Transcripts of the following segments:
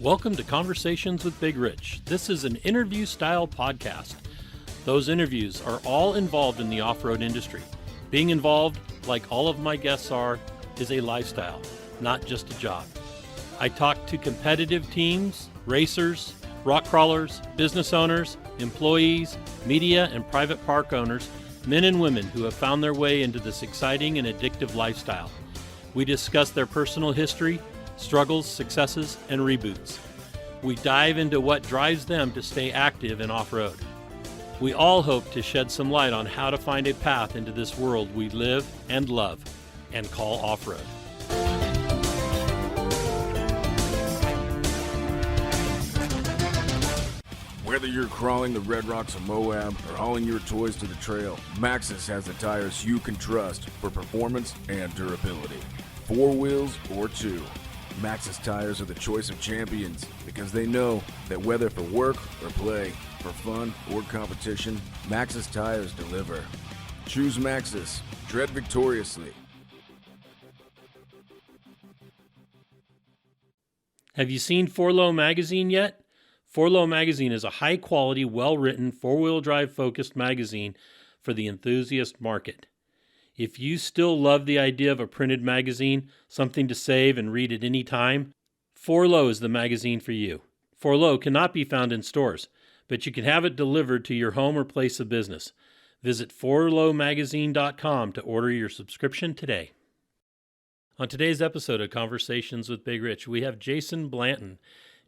Welcome to Conversations with Big Rich. This is an interview-style podcast. Those interviews are all involved in the off-road industry. Being involved, like all of my guests are, is a lifestyle, not just a job. I talk to competitive teams, racers, rock crawlers, business owners, employees, media, and private park owners, men and women who have found their way into this exciting and addictive lifestyle. We discuss their personal history, struggles, successes, and reboots. We dive into what drives them to stay active and off-road. We all hope to shed some light on how to find a path into this world we live and love and call off-road. Whether you're crawling the Red Rocks of Moab or hauling your toys to the trail, Maxxis has the tires you can trust for performance and durability. 4 wheels or 2. Maxxis tires are the choice of champions because they know that whether for work or play, for fun or competition, Maxxis tires deliver. Choose Maxxis. Tread victoriously. Have you seen 4Low magazine yet? 4Low magazine is a high-quality, well-written, four-wheel drive-focused magazine for the enthusiast market. If you still love the idea of a printed magazine, something to save and read at any time, 4Low is the magazine for you. 4Low cannot be found in stores, but you can have it delivered to your home or place of business. Visit 4lowmagazine.com to order your subscription today. On today's episode of Conversations with Big Rich, we have Jason Blanton.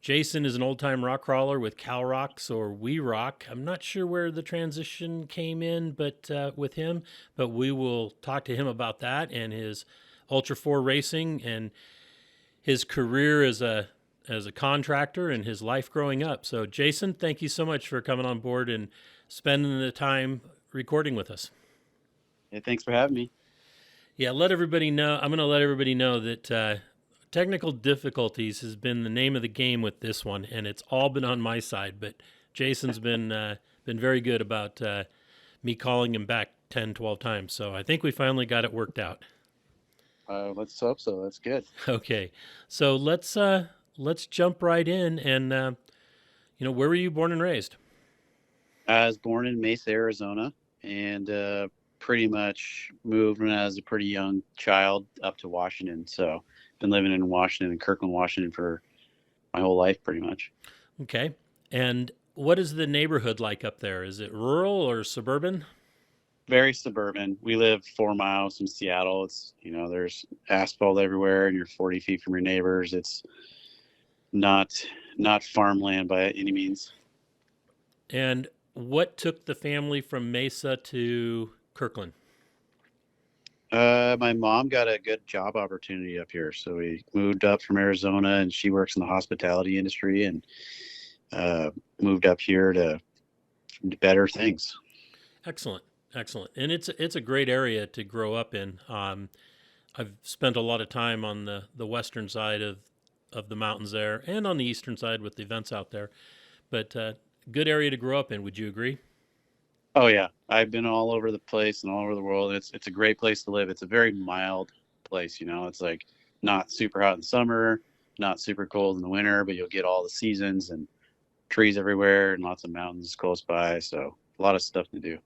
Jason is an old-time rock crawler with Cal Rocks or We Rock. I'm not sure where the transition came in, but with him, but we will talk to him about that and his Ultra 4 racing and his career as a contractor and his life growing up. So, Jason, thank you so much for coming on board and spending the time recording with us. Yeah, thanks for having me. Yeah, let everybody know. I'm going to let everybody know that technical difficulties has been the name of the game with this one, and it's all been on my side. But Jason's been very good about me calling him back 10, 12 times. So I think we finally got it worked out. Let's hope so. That's good. Okay, so let's jump right in. And where were you born and raised? I was born in Mesa, Arizona, and pretty much moved when I was a pretty young child up to Washington. So been living in Washington, Kirkland, Washington for my whole life, pretty much. Okay. And what is the neighborhood like up there? Is it rural or suburban? Very suburban. We live 4 miles from Seattle. It's, there's asphalt everywhere and you're 40 feet from your neighbors. It's not farmland by any means. And what took the family from Mesa to Kirkland? My mom got a good job opportunity up here, so we moved up from Arizona, and she works in the hospitality industry, and moved up here to better things. Excellent. And it's a great area to grow up in. I've spent a lot of time on the western side of the mountains there, and on the eastern side with the events out there. But good area to grow up in. Would you agree? Oh yeah, I've been all over the place and all over the world. It's a great place to live. It's a very mild place, It's like not super hot in summer, not super cold in the winter, but you'll get all the seasons and trees everywhere and lots of mountains close by. So a lot of stuff to do.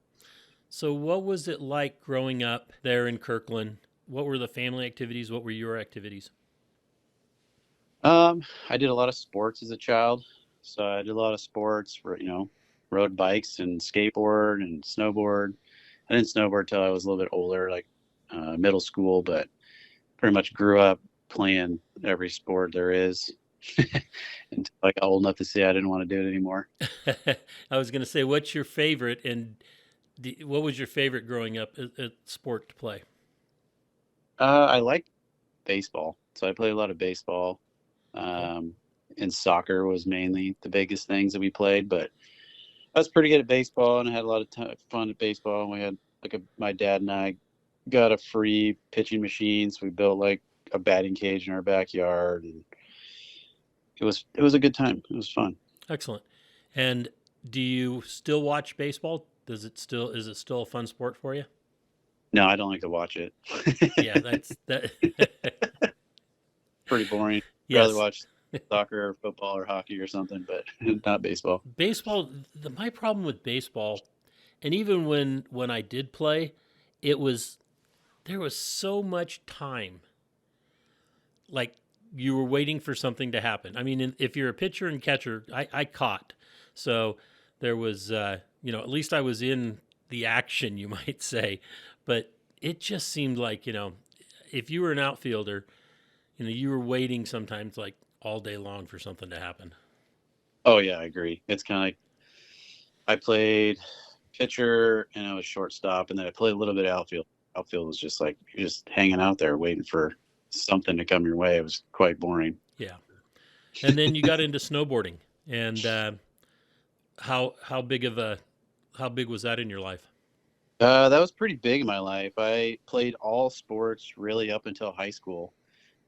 So what was it like growing up there in Kirkland? What were the family activities? What were your activities? I did a lot of sports as a child. So I did a lot of sports, rode bikes and skateboard and snowboard. I didn't snowboard till I was a little bit older, like middle school, but pretty much grew up playing every sport there is until I got old enough to say I didn't want to do it anymore. I was going to say, what's your favorite, and what was your favorite growing up at sport to play? I like baseball, so I played a lot of baseball. And soccer was mainly the biggest things that we played, but I was pretty good at baseball, and I had a lot of fun at baseball. And we had my dad and I got a free pitching machine, so we built like a batting cage in our backyard, and it was a good time. It was fun. Excellent. And do you still watch baseball? Is it still a fun sport for you? No, I don't like to watch it. Yeah, that's that. Pretty boring. Yes. Rather watch soccer or football or hockey or something, but not baseball. Baseball, my problem with baseball, and even when I did play, it was there was so much time. Like you were waiting for something to happen. I mean, if you're a pitcher and catcher, I caught, so there was, at least I was in the action, you might say. But it just seemed like, if you were an outfielder, you were waiting sometimes like all day long for something to happen. Oh yeah, I agree. It's kind of like I played pitcher and I was shortstop, and then I played a little bit of outfield. Outfield was just like you're just hanging out there waiting for something to come your way. It was quite boring. Yeah. And then you got into snowboarding, and how big was that in your life? That was pretty big in my life. I played all sports really up until high school,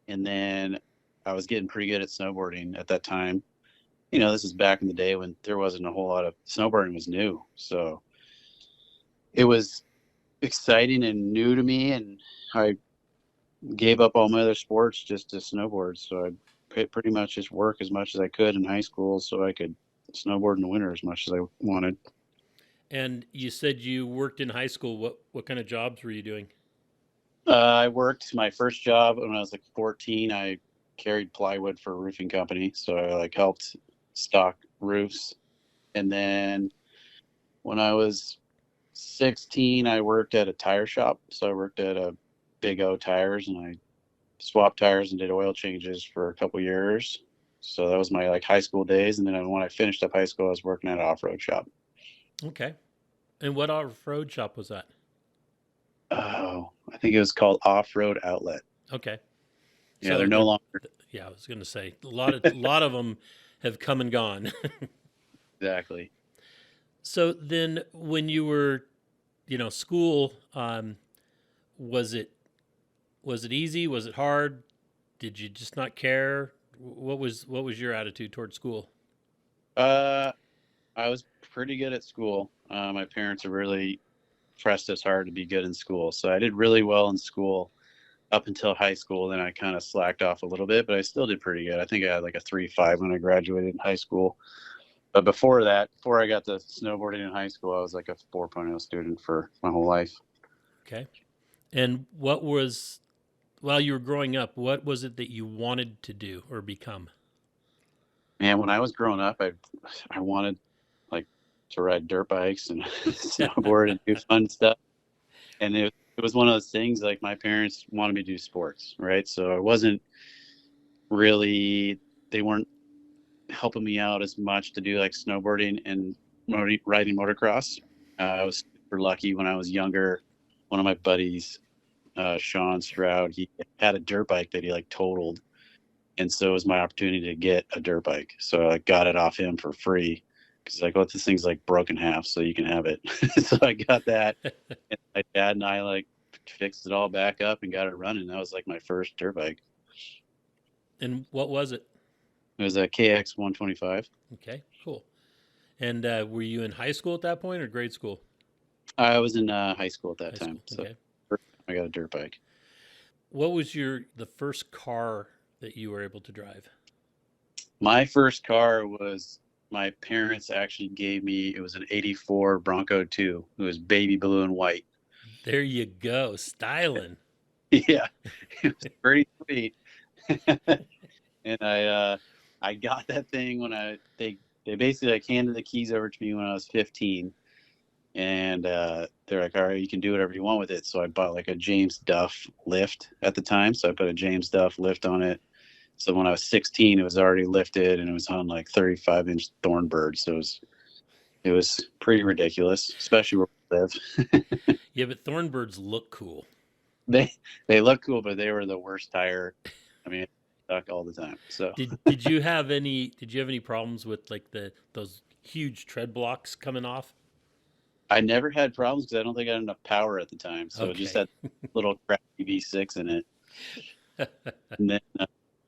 and then I was getting pretty good at snowboarding at that time. This is back in the day when there wasn't a whole lot of snowboarding was new, so it was exciting and new to me, and I gave up all my other sports just to snowboard. So I pretty much just work as much as I could in high school so I could snowboard in the winter as much as I wanted. And you said you worked in high school. What kind of jobs were you doing? I worked my first job when I was like 14. I carried plywood for a roofing company, so I helped stock roofs. And then when I was 16, I worked at a tire shop. So I worked at a Big O Tires, and I swapped tires and did oil changes for a couple years. So that was my high school days. And then when I finished up high school, I was working at an off-road shop. Okay. And what off-road shop was that? Oh, I think it was called Off-Road Outlet. Okay. Yeah, so they're no longer. Yeah, I was going to say a lot of them have come and gone. Exactly. So then, when you were, school, was it easy? Was it hard? Did you just not care? What was your attitude towards school? I was pretty good at school. My parents have really pressed us hard to be good in school, so I did really well in school up until high school. Then I kind of slacked off a little bit, but I still did pretty good. I think I had like a 3.5 when I graduated in high school. But before that, before I got to snowboarding in high school, I was like a 4.0 student for my whole life. Okay. And while you were growing up, what was it that you wanted to do or become? Man, when I was growing up, I wanted to ride dirt bikes and snowboard and do fun stuff. And it was one of those things, like my parents wanted me to do sports, right? So it wasn't really, they weren't helping me out as much to do like snowboarding and riding motocross. I was super lucky when I was younger. One of my buddies, Sean Stroud, he had a dirt bike that he totaled. And so it was my opportunity to get a dirt bike. So I got it off him for free. Because this thing's broken half, so you can have it. So I got that. And my dad and I fixed it all back up and got it running. That was my first dirt bike. And what was it? It was a KX 125. Okay, cool. And were you in high school at that point or grade school? I was in high school at that time. School. Okay. So first time I got a dirt bike. What was the first car that you were able to drive? My first car was my parents actually gave me. It was an 84 Bronco 2. It was baby blue and white. There you go. Styling. Yeah, it was pretty sweet. And I got that thing when they basically handed the keys over to me when I was 15. And they're like, all right, you can do whatever you want with it. So I bought a James Duff lift at the time. So I put a James Duff lift on it. So when I was 16, it was already lifted, and it was on 35-inch Thornbird. So it was pretty ridiculous, especially where we live. Yeah, but Thornbirds look cool. They look cool, but they were the worst tire. I mean, it stuck all the time. So did you have any problems with those huge tread blocks coming off? I never had problems because I don't think I had enough power at the time. So It just had little crappy V6 in it. And then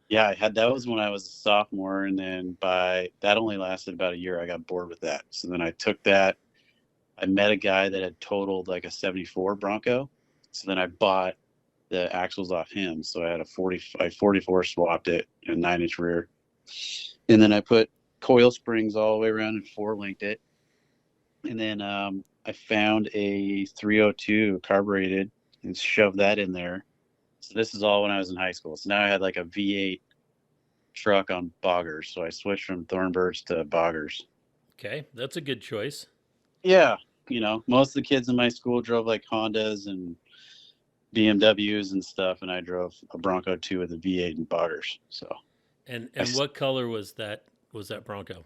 yeah, that was when I was a sophomore, and then that only lasted about a year. I got bored with that. So then I took that. I met a guy that had totaled a 74 Bronco. So then I bought the axles off him. So I had a 44 swapped it, and a 9-inch rear. And then I put coil springs all the way around and 4-linked it. And then I found a 302 carbureted and shoved that in there. So this is all when I was in high school. So now I had like a V8 truck on boggers. So I switched from Thornbirds to boggers. Okay, that's a good choice. Yeah. Most of the kids in my school drove like Hondas and BMWs and stuff. And I drove a Bronco 2 with a V8 and boggers. So. And what color was that Bronco?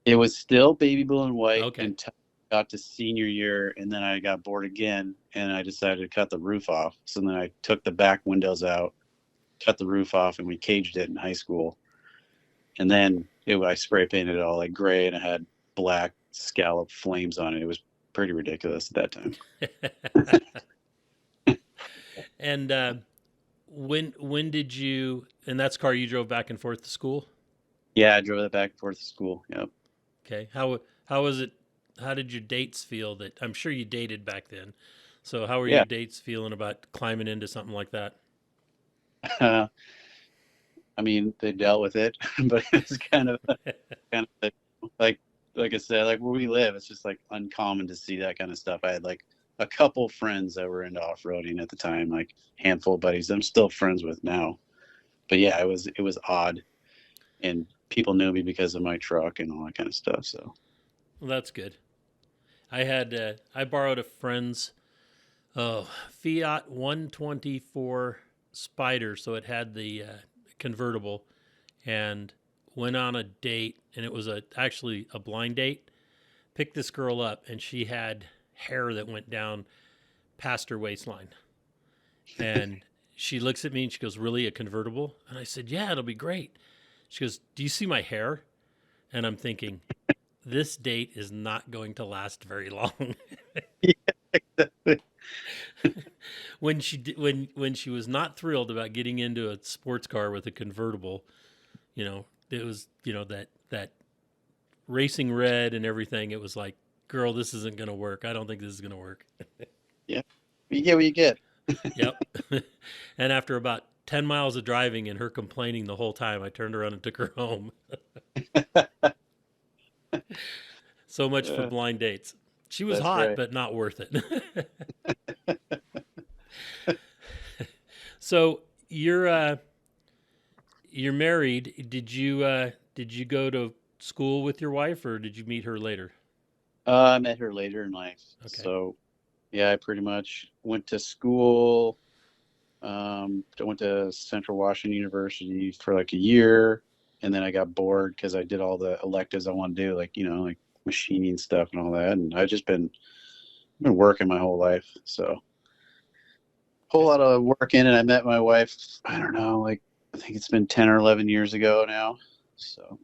It was still baby blue and white Okay. until I got to senior year, and then I got bored again, and I decided to cut the roof off. So then I took the back windows out, cut the roof off, and we caged it in high school. And then I spray painted it all like gray, and it had black scallop flames on it. It was pretty ridiculous at that time. And when did you? And that's the car you drove back and forth to school? Yeah, I drove it back and forth to school. Yep. Okay. How was it? How did your dates feel? That I'm sure you dated back then. So how were your dates feeling about climbing into something like that? I mean, they dealt with it, but it's kind of like I said, like where we live, it's just like uncommon to see that kind of stuff. I had like a couple friends that were into off-roading at the time, like handful of buddies I'm still friends with now. But yeah, it was odd, and people knew me because of my truck and all that kind of stuff. So, well, that's good. I borrowed a friend's Fiat 124 Spider, so it had the convertible, and went on a date, and it was actually a blind date. Picked this girl up, and she had hair that went down past her waistline, and she looks at me and she goes, "Really, a convertible?" And I said, "Yeah, it'll be great." She goes, "Do you see my hair?" And I'm thinking, this date is not going to last very long. yeah, exactly. When she was not thrilled about getting into a sports car with a convertible, it was that racing red and everything. It was like, girl, this isn't going to work. I don't think this is going to work. Yeah, you get what you get. Yep. And after about 10 miles of driving and her complaining the whole time, I turned around and took her home. So much for blind dates. She was hot, but not worth it. So you're married. Did you go to school with your wife, or did you meet her later? I met her later in life. Okay. So, yeah, I pretty much went to school. I went to Central Washington University for like a year, and then I got bored because I did all the electives I want to do, like like machining stuff and all that. And I've just been working my whole life, so whole lot of working. And I met my wife, I don't know, like I think it's been 10 or 11 years ago now. So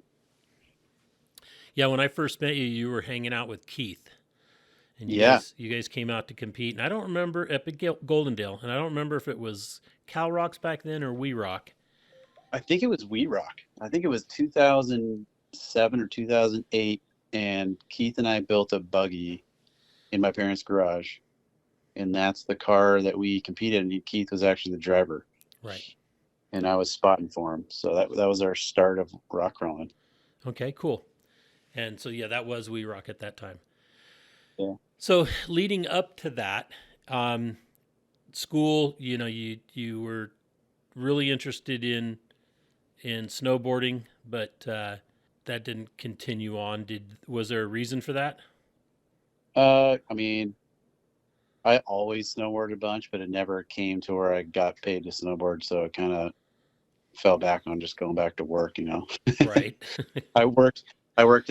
yeah, when I first met you, you were hanging out with Keith, and you guys came out to compete. And I don't remember up at Goldendale, and I don't remember if it was Cal Rocks back then or We Rock. I think it was We Rock. I think it was 2007 or 2008, and Keith and I built a buggy in my parents' garage, and that's the car that we competed in. Keith was actually the driver, right? And I was spotting for him. So that was our start of rock crawling. Okay, cool. And so yeah, that was We Rock at that time. Yeah. So leading up to that, school, you were really interested in snowboarding, but that didn't continue on. Was there a reason for that? I mean, I always snowboarded a bunch, but it never came to where I got paid to snowboard. So it kind of fell back on just going back to work, Right. I worked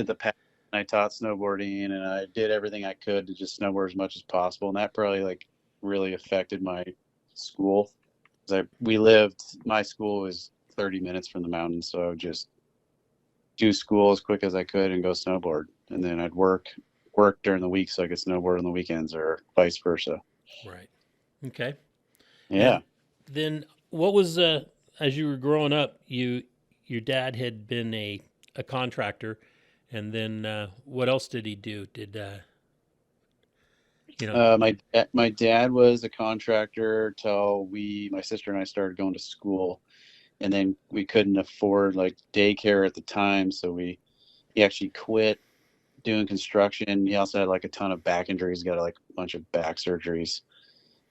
at the pad, and I taught snowboarding, and I did everything I could to just snowboard as much as possible. And that probably like really affected my school. My school was 30 minutes from the mountains. So I would just do school as quick as I could and go snowboard. And then I'd work during the week so I could snowboard on the weekends, or vice versa. Right. Okay. Yeah. And then what was, as you were growing up, your dad had been a contractor, and then what else did he do? My dad was a contractor till my sister and I started going to school, and then we couldn't afford like daycare at the time, so he actually quit doing construction. He also had like a ton of back injuries, got like a bunch of back surgeries,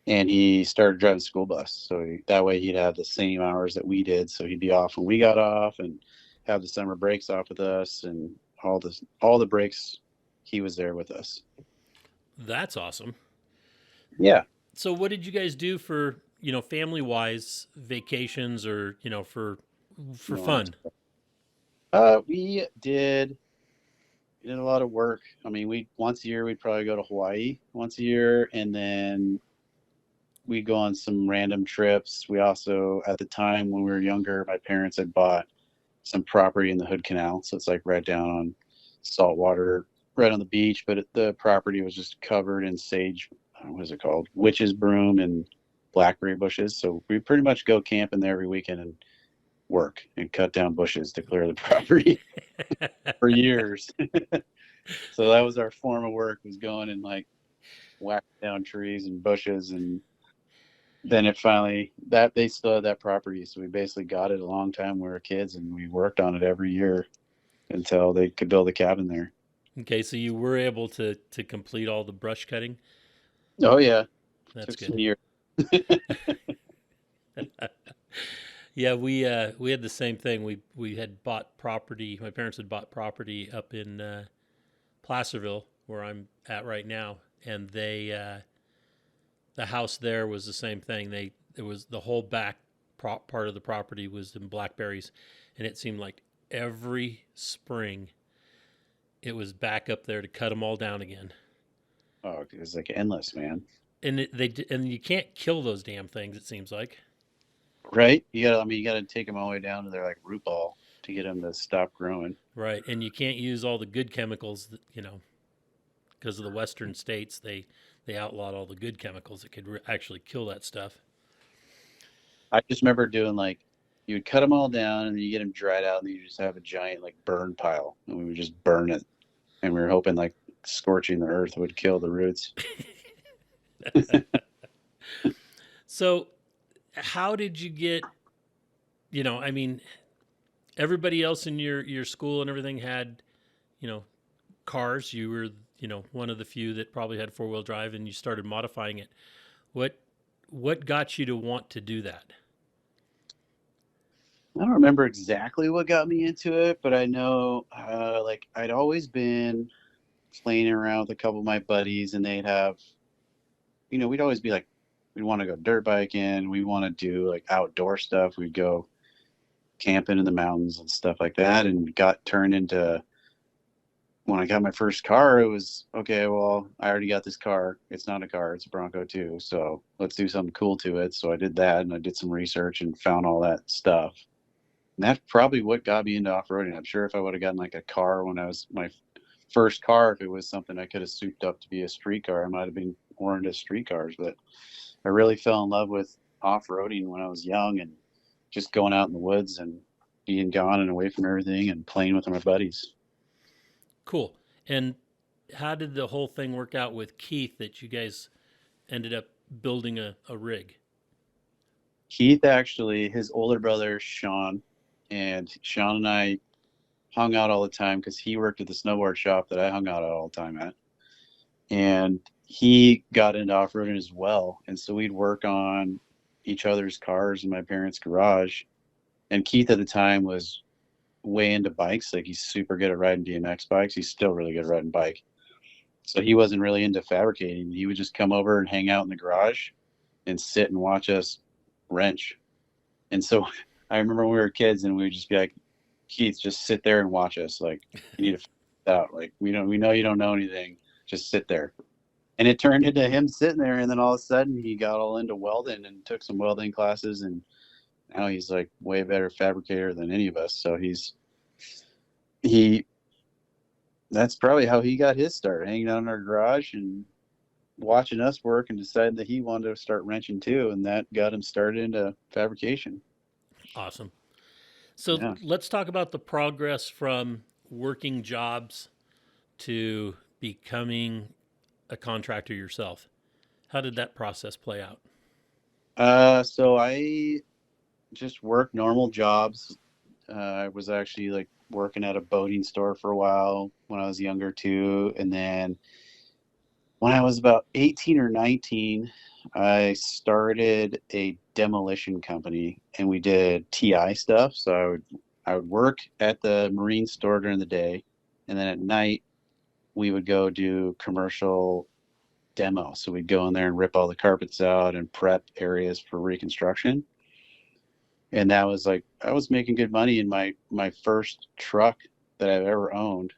and he started driving school bus. So that way he'd have the same hours that we did. So he'd be off when we got off, and have the summer breaks off with us, and all the breaks he was there with us. That's awesome. Yeah. So what did you guys do for, family wise vacations, or, for You want fun? we did a lot of work. I mean, we once a year we'd probably go to Hawaii once a year, and then we'd go on some random trips. We also, at the time when we were younger, my parents had bought some property in the Hood Canal, so it's like right down on saltwater, right on the beach. But the property was just covered in sage. What is it called? Witch's broom and blackberry bushes. So we pretty much go camping there every weekend and work and cut down bushes to clear the property for years. So that was our form of work, was going and like whack down trees and bushes. And then it finally, that they still had that property, so we basically got it a long time when we were kids, and we worked on it every year until they could build a cabin there. Okay, so you were able to complete all the brush cutting. Oh yeah, That's took good. some years. Yeah, we had the same thing. We had bought property. My parents had bought property up in Placerville, where I'm at right now, and the house there was the same thing. It was the whole back part of the property was in blackberries, and it seemed like every spring it was back up there to cut them all down again. Oh, it was like endless, man. And and you can't kill those damn things. It seems like. Right? You gotta take them all the way down to their like root ball to get them to stop growing. Right, and you can't use all the good chemicals that, because of the western states, they outlawed all the good chemicals that could actually kill that stuff. I just remember doing like, you would cut them all down, and then you get them dried out, and then you just have a giant like burn pile, and we would just burn it, and we were hoping like scorching the earth would kill the roots. So, how did you get? I mean, everybody else in your school and everything had, you know, cars. You were, one of the few that probably had 4-wheel drive, and you started modifying it. What what got you to want to do that? I don't remember exactly what got me into it, but I know like I'd always been playing around with a couple of my buddies, and they'd have, we'd always be like, we'd want to go dirt biking, we want to do like outdoor stuff, we'd go camping in the mountains and stuff like that, and got turned into, when I got my first car, it was okay, well, I already got this car, it's not a car, it's a Bronco too, so let's do something cool to it. So I did that, and I did some research and found all that stuff. And that's probably what got me into off-roading. I'm sure if I would have gotten like a car when I was my first car, if it was something I could have souped up to be a street car, I might have been more into street cars. But I really fell in love with off-roading when I was young, and just going out in the woods and being gone and away from everything and playing with my buddies. Cool. And how did the whole thing work out with Keith that you guys ended up building a rig? Keith, actually, his older brother, Sean, and Sean and I hung out all the time because he worked at the snowboard shop that I hung out all the time at. And he got into off-roading as well. And so we'd work on each other's cars in my parents' garage. And Keith at the time was way into bikes. Like, he's super good at riding BMX bikes. He's still really good at riding bike. So he wasn't really into fabricating. He would just come over and hang out in the garage and sit and watch us wrench. And so I remember when we were kids, and we would just be like, Keith, just sit there and watch us. Like, you need to figure it out. Like, we know you don't know anything. Just sit there. And it turned into him sitting there, and then all of a sudden he got all into welding and took some welding classes, and now he's like way better fabricator than any of us. So that's probably how he got his start, hanging out in our garage and watching us work, and decided that he wanted to start wrenching too, and that got him started into fabrication. Awesome. So Yeah. let's talk about the progress from working jobs to becoming a contractor yourself. How did that process play out? So I just work normal jobs. I was actually like working at a boating store for a while when I was younger too. And then when I was about 18 or 19, I started a demolition company and we did TI stuff. So I would work at the marine store during the day, and then at night we would go do commercial demo. So we'd go in there and rip all the carpets out and prep areas for reconstruction. And that was like I was making good money. And my first truck that I've ever owned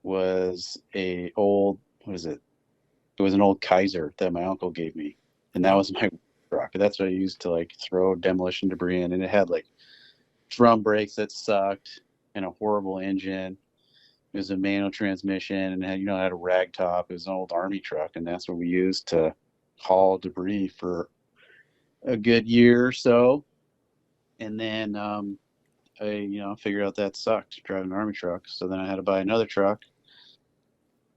was a old, what is it? It was an old Kaiser that my uncle gave me, and that was my truck. That's what I used to like throw demolition debris in, and it had like drum brakes that sucked and a horrible engine. It was a manual transmission, and it had, it had a rag top. It was an old army truck, and that's what we used to haul debris for a good year or so. And then I figured out that sucked driving an army truck. So then I had to buy another truck.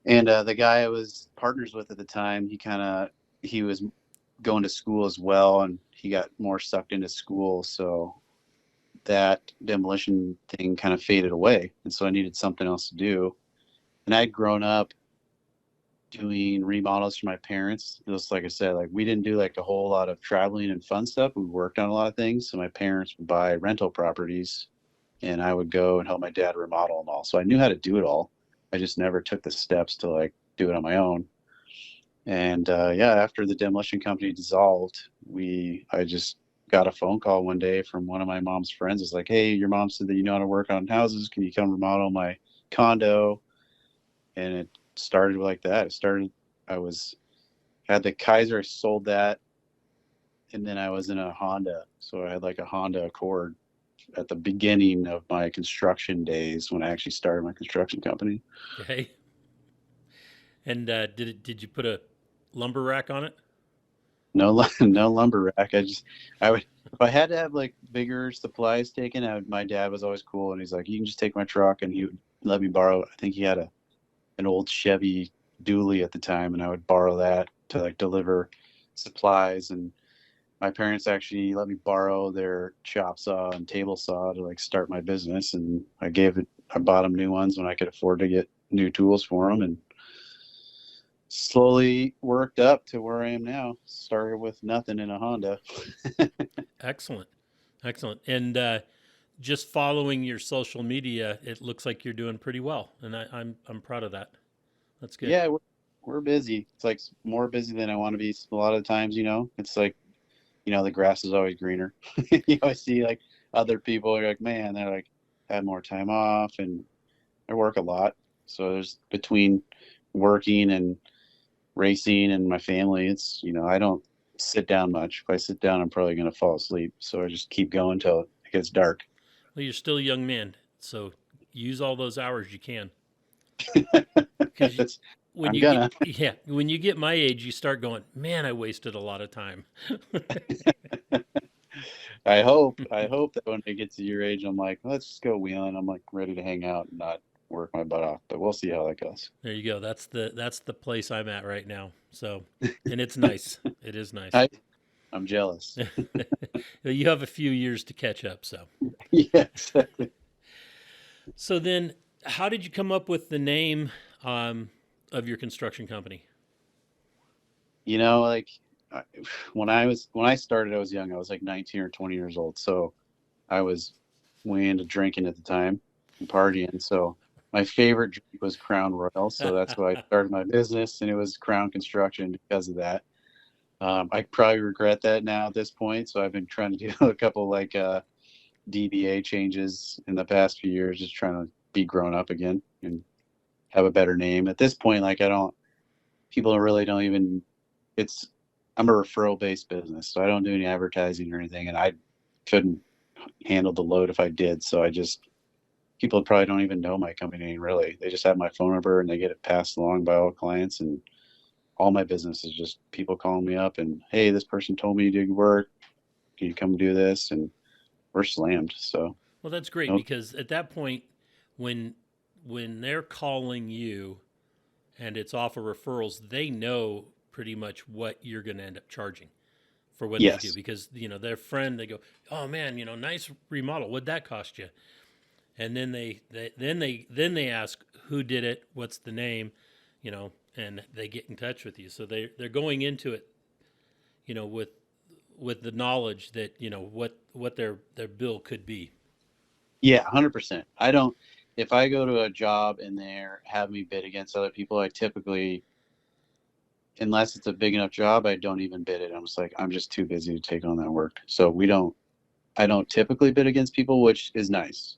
And the guy I was partners with at the time, he was going to school as well, and he got more sucked into school. So that demolition thing kind of faded away. And so I needed something else to do. And I'd grown up doing remodels for my parents. Just like I said, like we didn't do like a whole lot of traveling and fun stuff. We worked on a lot of things. So my parents would buy rental properties, and I would go and help my dad remodel them all. So I knew how to do it all. I just never took the steps to like do it on my own. And after the demolition company dissolved, I just got a phone call one day from one of my mom's friends. It's like, hey, your mom said that you know how to work on houses. Can you come remodel my condo? And it started like that. Had the Kaiser, I sold that, and then I was in a Honda. So I had like a Honda Accord at the beginning of my construction days when I actually started my construction company. Okay. And did you put a lumber rack on it? No, no lumber rack. I would, if I had to have like bigger supplies taken, my dad was always cool. And he's like, you can just take my truck, and he would let me borrow. I think he had an old Chevy dually at the time, and I would borrow that to like deliver supplies. And my parents actually let me borrow their chop saw and table saw to like start my business. And I bought them new ones when I could afford to get new tools for them, and slowly worked up to where I am now. Started with nothing in a Honda. Excellent. Excellent. And just following your social media, it looks like you're doing pretty well. And I'm proud of that. That's good. Yeah, we're busy. It's like more busy than I want to be a lot of times, It's like, the grass is always greener. You always see like other people are like, man, they're like had more time off and they work a lot. So there's between working and racing and my family, it's, I don't sit down much. If I sit down, I'm probably going to fall asleep. So I just keep going till it gets dark. Well, you're still a young man, so use all those hours you can. Because when when you get my age, you start going, man, I wasted a lot of time. I hope that when I get to your age, I'm like, let's just go wheeling. I'm like ready to hang out and not work my butt off, but we'll see how that goes. There you go. That's the place I'm at right now. So, and it's nice. It is nice. I'm jealous. You have a few years to catch up. So, yeah, exactly. So then, how did you come up with the name of your construction company? Like when I started, I was young. I was like 19 or 20 years old. So I was way into drinking at the time and partying. So my favorite drink was Crown Royal. So that's why I started my business, and it was Crown Construction because of that. I probably regret that now at this point. So I've been trying to do a couple like DBA changes in the past few years, just trying to be grown up again and have a better name. At this point, like people really don't even, I'm a referral based business. So I don't do any advertising or anything, and I couldn't handle the load if I did. So people probably don't even know my company name really. They just have my phone number and they get it passed along by all clients, and all my business is just people calling me up and, hey, this person told me you did work. Can you come do this? And we're slammed. So, well, that's great because at that point, when they're calling you and it's off of referrals, they know pretty much what you're going to end up charging for what they do, Yes. because their friend, they go, oh man, nice remodel, what'd that cost you? And then they ask who did it, what's the name, and they get in touch with you. So they're going into it, with the knowledge that what their bill could be. Yeah, 100%. I don't, if I go to a job and they're have me bid against other people, I typically, unless it's a big enough job, I don't even bid it. I'm just like, I'm just too busy to take on that work. So I don't typically bid against people, which is nice.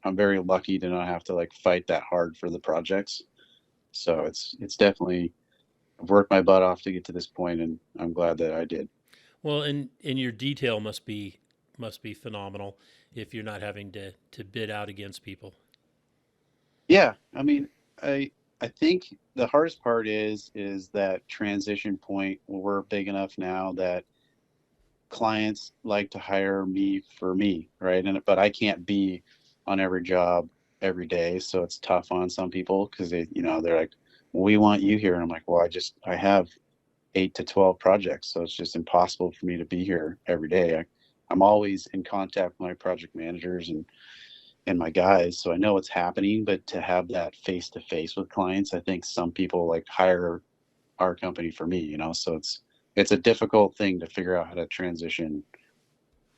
I'm very lucky to not have to like fight that hard for the projects. So it's definitely, I've worked my butt off to get to this point, and I'm glad that I did. Well, and your detail must be phenomenal if you're not having to bid out against people. Yeah, I mean, I think the hardest part is that transition point where we're big enough now that clients like to hire me for me, right? But I can't be on every job every day, so it's tough on some people because they're like, well, we want you here, and I'm like, well, I have 8 to 12 projects, so it's just impossible for me to be here every day. I'm always in contact with my project managers and my guys, so I know what's happening. But to have that face to face with clients, I think some people like hire our company for me, so it's a difficult thing to figure out how to transition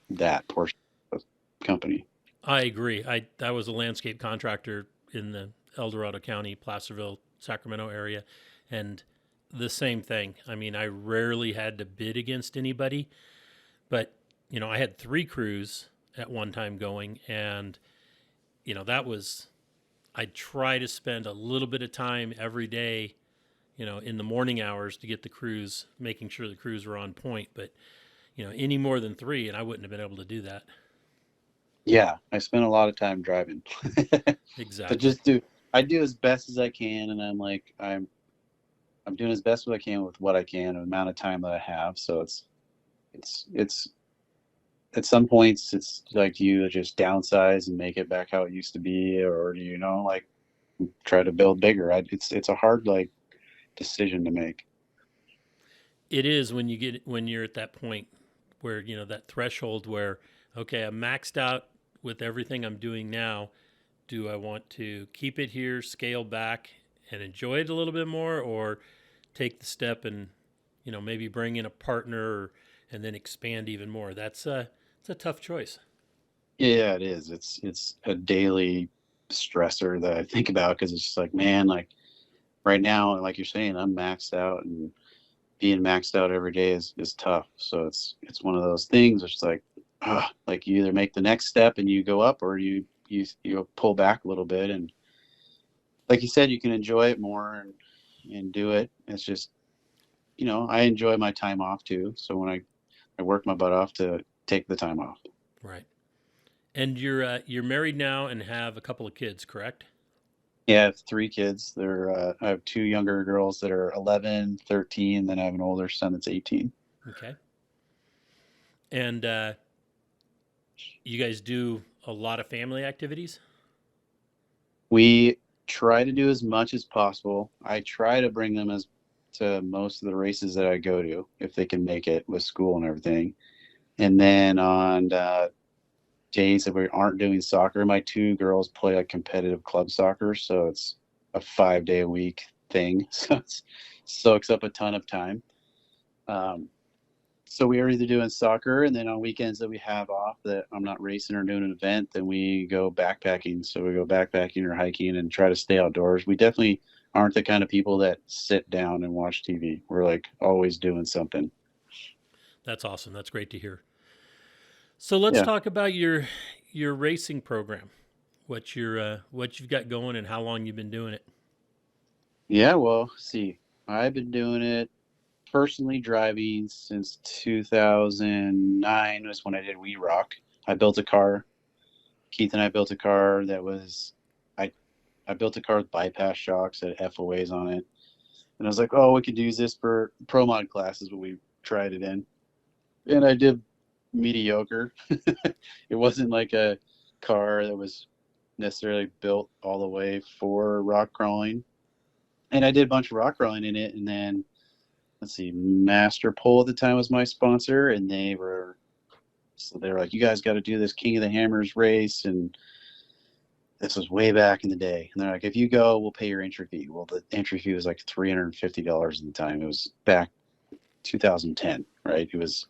that portion of the company. I agree. I was a landscape contractor in the El Dorado County, Placerville, Sacramento area, and the same thing. I mean, I rarely had to bid against anybody, but I had 3 crews at one time going, and that was, I'd try to spend a little bit of time every day, in the morning hours to get the crews, making sure the crews were on point. But any more than 3, and I wouldn't have been able to do that. Yeah, I spent a lot of time driving. But Exactly. I do as best as I can, and I'm doing as best as I can with what I can, the amount of time that I have. So it's at some points it's like, do you just downsize and make it back how it used to be, or do like try to build bigger? It's a hard like decision to make. It is when you're at that point where that threshold where, okay, I'm maxed out with everything I'm doing now. Do I want to keep it here, scale back, and enjoy it a little bit more, or take the step and maybe bring in a partner, and then expand even more? It's a tough choice. Yeah, it is. It's a daily stressor that I think about, because it's just like, man, like right now, like you're saying, I'm maxed out, and being maxed out every day is tough. So it's one of those things. It's like you either make the next step and you go up, or you pull back a little bit, and like you said, you can enjoy it more and do it. It's just, I enjoy my time off too. So when I work my butt off to take the time off. Right. And you're married now and have a couple of kids, correct? Yeah, I have 3 kids. I have 2 younger girls that are 11, 13. Then I have an older son that's 18. Okay. And you guys do a lot of family activities? We try to do as much as possible. I try to bring them to most of the races that I go to, if they can make it with school and everything. And then on days that we aren't doing soccer, my 2 girls play like competitive club soccer, so it's a 5-day a week thing. So it soaks up a ton of time. So we are either doing soccer, and then on weekends that we have off that I'm not racing or doing an event, then we go backpacking. So we go backpacking or hiking and try to stay outdoors. We definitely aren't the kind of people that sit down and watch TV. We're like always doing something. That's awesome. That's great to hear. So let's Yeah. talk about your racing program. What you've got going and how long you've been doing it. Yeah, well, see, I've been doing it personally, driving since 2009 was when I did We Rock. I built a car. Keith and I built a car that was, I built a car with bypass shocks that had FOAs on it. And I was like, oh, we could use this for pro mod classes, but we tried it in. And I did mediocre. It wasn't like a car that was necessarily built all the way for rock crawling. And I did a bunch of rock crawling in it. And then let's see, Master Pole at the time was my sponsor, and they were like, you guys got to do this King of the Hammers race, and this was way back in the day. And they're like, if you go, we'll pay your entry fee. Well, the entry fee was like $350 at the time. It was back 2010, right? It was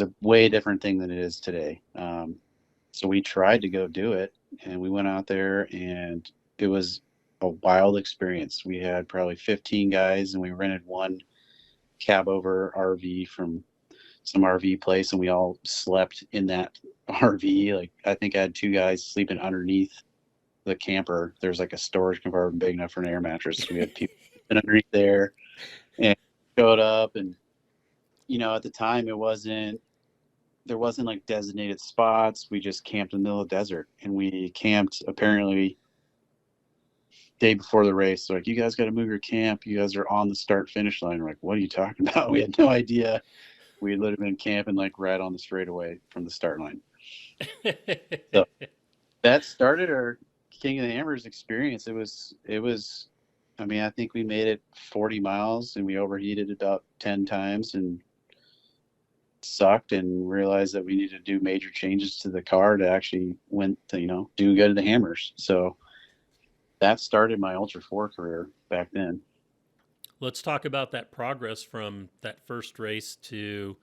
a way different thing than it is today. So we tried to go do it, and we went out there, and it was a wild experience. We had probably 15 guys, and we rented one cab over RV from some RV place, and we all slept in that RV. Like, I think I had 2 guys sleeping underneath the camper. There's like a storage compartment big enough for an air mattress. So we had people underneath there, and showed up, and at the time there wasn't like designated spots. We just camped in the middle of the desert, and we camped apparently day before the race. So like, you guys got to move your camp. You guys are on the start finish line. We're like, what are you talking about? We had no idea. We had literally been camping like right on the straightaway from the start line. So that started our King of the Hammers experience. It was, I mean, I think we made it 40 miles, and we overheated about 10 times and sucked, and realized that we needed to do major changes to the car to actually do good at the Hammers. So that started my Ultra 4 career back then. Let's talk about that progress from that first race to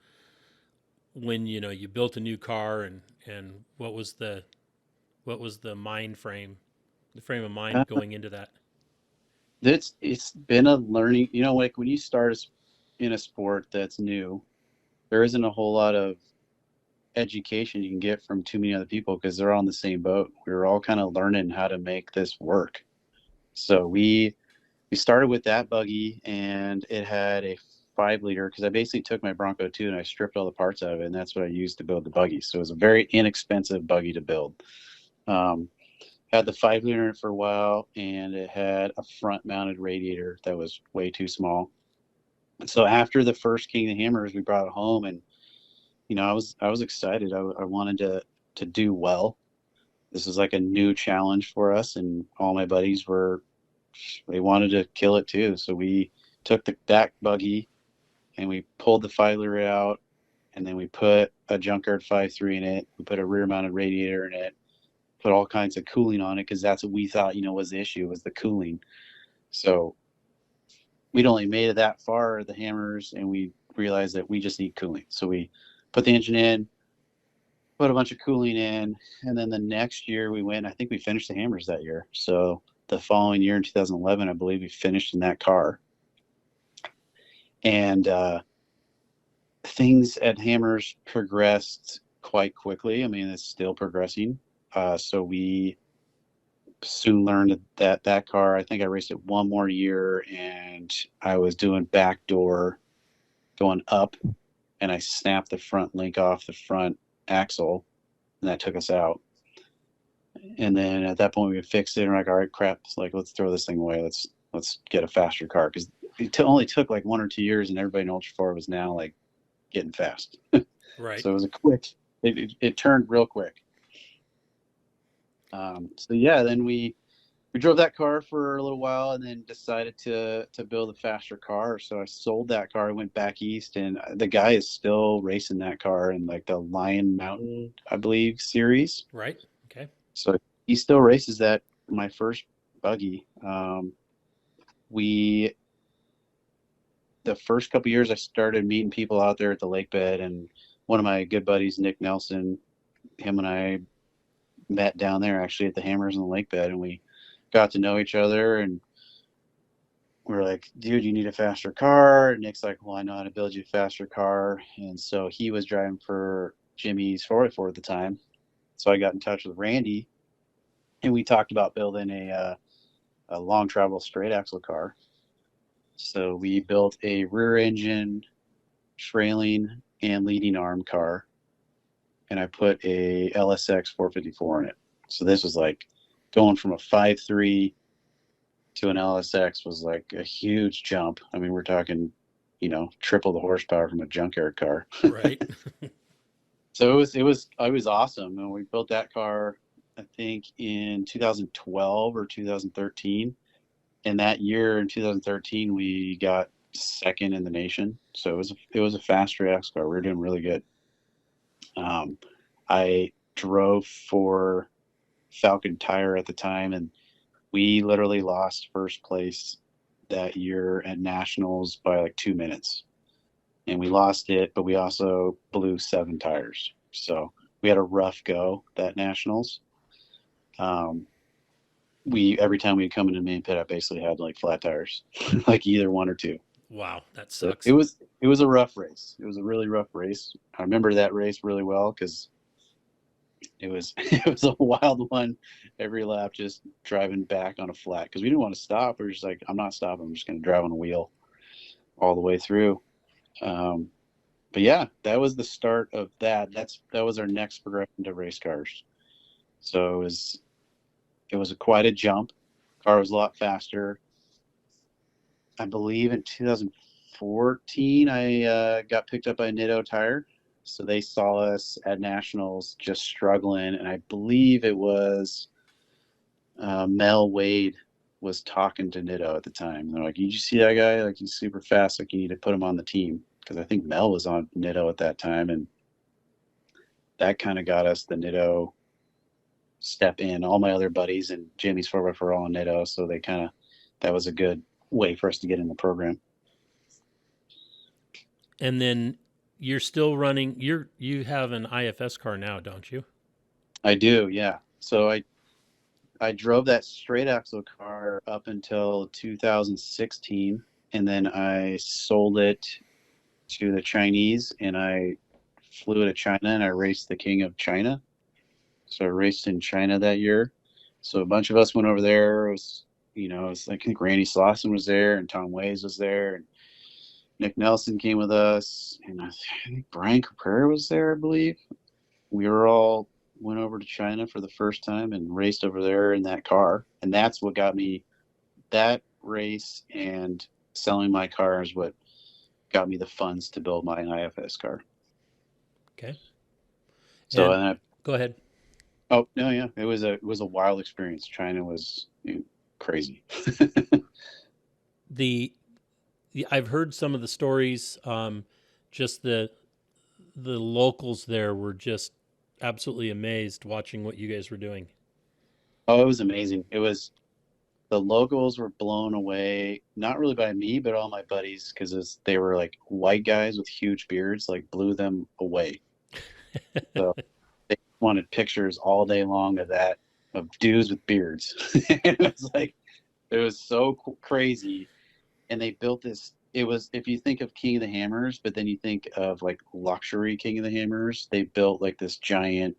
when you built a new car, and what was the mind frame, the frame of mind going into that? It's been a learning. Like when you start in a sport that's new, there isn't a whole lot of education you can get from too many other people, because they're all in the same boat. We were all kind of learning how to make this work. So we started with that buggy, and it had a 5-liter, because I basically took my Bronco 2 and I stripped all the parts out of it, and that's what I used to build the buggy. So it was a very inexpensive buggy to build. Had the 5-liter in it for a while, and it had a front mounted radiator that was way too small. So after the first King of the Hammers, we brought it home, and I was excited. I wanted to do well. This was like a new challenge for us, and all my buddies they wanted to kill it too. So we took that buggy, and we pulled the 5-liter out, and then we put a junkyard 5.3 in it. We put a rear mounted radiator in it, put all kinds of cooling on it, because that's what we thought was the issue, was the cooling. So we'd only made it that far at the Hammers, and we realized that we just need cooling. So we put the engine in, put a bunch of cooling in, and then the next year we went. I think we finished the Hammers that year. So the following year in 2011, I believe we finished in that car. And things at Hammers progressed quite quickly. I mean, it's still progressing. So we soon learned that car, I think I raced it one more year, and I was doing backdoor going up, and I snapped the front link off the front axle, and that took us out. And then at that point we fixed it, and we're like, all right, crap, like, let's throw this thing away. Let's get a faster car, because it only took like 1 or 2 years, and everybody in Ultra 4 was now like getting fast. Right. So it was it turned real quick. So yeah, then we drove that car for a little while, and then decided to build a faster car. So I sold that car, went back east, and the guy is still racing that car in like the Lion Mountain, I believe, series. Right. Okay. So he still races that, my first buggy. The first couple years I started meeting people out there at the lake bed, and one of my good buddies, Nick Nelson, him and I met down there actually at the Hammers in the lake bed, and we got to know each other, and we were like, dude, you need a faster car. And Nick's like, well, I know how to build you a faster car. And so he was driving for Jimmy's 4x4 at the time. So I got in touch with Randy, and we talked about building a long travel straight axle car. So we built a rear engine, trailing, and leading arm car, and I put a LSX 454 in it. So this was like going from a 5.3 to an LSX was like a huge jump. I mean, we're talking, triple the horsepower from a junkyard car. Right. So it was awesome. And we built that car, I think, in 2012 or 2013. And that year in 2013, we got second in the nation. So it was a fast race car. We were doing really good. I drove for Falcon Tire at the time, and we literally lost first place that year at nationals by like 2 minutes, and we lost it, but we also blew 7 tires. So we had a rough go that nationals. We every time we'd come into the main pit, I basically had like flat tires, like either one or two. Wow, that So sucks. it was a rough race. It was a really rough race. I remember that race really well because it was it was a wild one. Every lap, just driving back on a flat because we didn't want to stop. We were just like, I'm not stopping. I'm just going to drive on a wheel all the way through. Um, but yeah, that was the start of that. That was our next progression to race cars. So it was quite a jump. Car was a lot faster. I believe in 2014, I got picked up by Nitto Tire. So they saw us at nationals just struggling, and I believe it was Mel Wade was talking to Nitto at the time. They're like, "Did you see that guy? Like, he's super fast. Like, you need to put him on the team." Because I think Mel was on Nitto at that time, and that kind of got us the Nitto step in. All my other buddies and Jimmy's 4x4 were all on Nitto, so that was a good way for us to get in the program. And then you're still running. You have an IFS car now, don't you? I do, yeah. So I drove that straight axle car up until 2016, and then I sold it to the Chinese, and I flew to China, and I raced the King of China. So I raced in China that year. So a bunch of us went over there. It was like, I think Randy Slauson was there, and Tom Ways was there, and Nick Nelson came with us, and I think Brian Caprera was there, I believe. We all went over to China for the first time and raced over there in that car. And that's what got me, that race and selling my car is what got me the funds to build my IFS car. Okay. So And go ahead. oh no, yeah, it was a wild experience. China was crazy. I've heard some of the stories. Just the locals there were just absolutely amazed watching what you guys were doing. Oh, it was amazing. The locals were blown away, not really by me, but all my buddies, because they were like white guys with huge beards, like blew them away. So they wanted pictures all day long of dudes with beards. It was so crazy. And they built this. It was, if you think of King of the Hammers, but then you think of like luxury King of the Hammers, they built like this giant.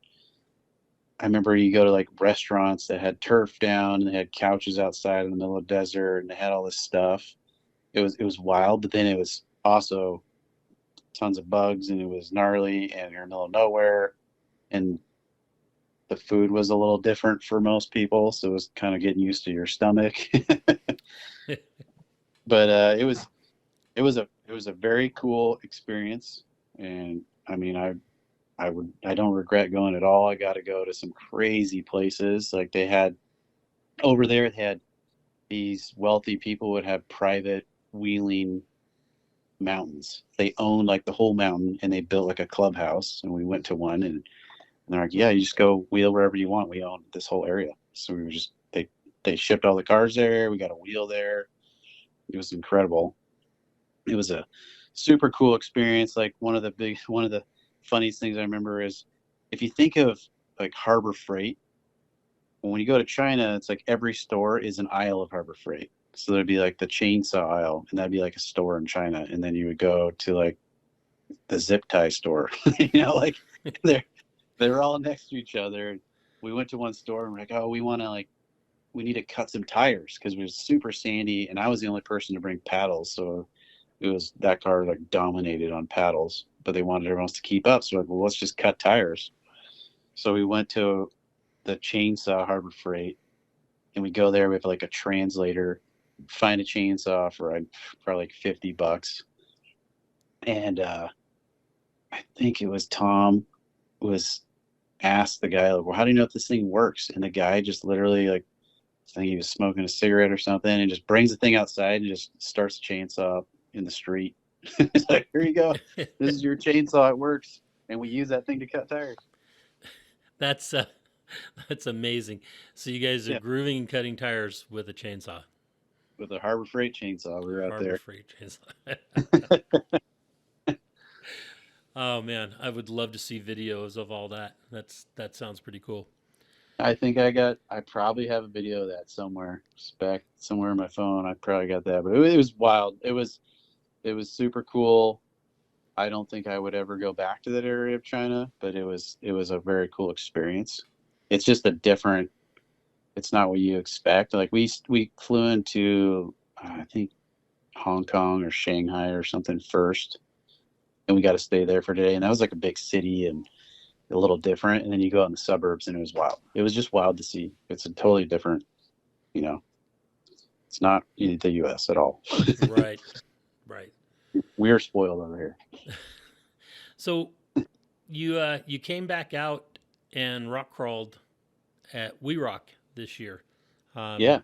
I remember you go to like restaurants that had turf down and they had couches outside in the middle of the desert, and they had all this stuff. It was wild, but then it was also tons of bugs, and it was gnarly, and you're in the middle of nowhere, and the food was a little different for most people, so it was kind of getting used to your stomach. But it was a very cool experience, and I mean I don't regret going at all. I got to go to some crazy places. Like they had over there, it had these wealthy people would have private wheeling mountains. They owned like the whole mountain, and they built like a clubhouse, and we went to one, and they're like, yeah, you just go wheel wherever you want. We own this whole area. So we were just, they shipped all the cars there. We got a wheel there. It was incredible. It was a super cool experience. Like one of the funniest things I remember is if you think of like Harbor Freight, when you go to China, it's like every store is an aisle of Harbor Freight. So there'd be like the chainsaw aisle, and that'd be like a store in China. And then you would go to like the zip tie store, like they're all next to each other. We went to one store and we're like, oh, we need to cut some tires because it was super sandy, and I was the only person to bring paddles. So that car like dominated on paddles, but they wanted everyone else to keep up. So we're like, well, let's just cut tires. So we went to the chainsaw Harbor Freight, and we go there with like a translator, find a chainsaw for probably like $50. And I think it was Tom was asked the guy, like, well, how do you know if this thing works? And the guy just literally, like, I think he was smoking a cigarette or something, and just brings the thing outside and just starts the chainsaw up, in the street. It's like, here you go. This is your chainsaw. It works. And we use that thing to cut tires. That's that's amazing. So you guys are Yeah. grooving and cutting tires with a chainsaw. With a Harbor Freight chainsaw, we were out Harbor there. Freight chainsaw. Oh man, I would love to see videos of all that. That sounds pretty cool. I think I probably have a video of that somewhere. Back somewhere in my phone. I probably got that, but it was wild. It was super cool. I don't think I would ever go back to that area of China, but it was a very cool experience. It's just a different. It's not what you expect. Like we flew into I think Hong Kong or Shanghai or something first, and we got to stay there for a day. And that was like a big city and a little different. And then you go out in the suburbs, and it was wild. It was just wild to see. It's a totally different. You know, it's not the U.S. at all. Right, right. We're spoiled over here. So you came back out and rock crawled at We Rock this year. Yeah.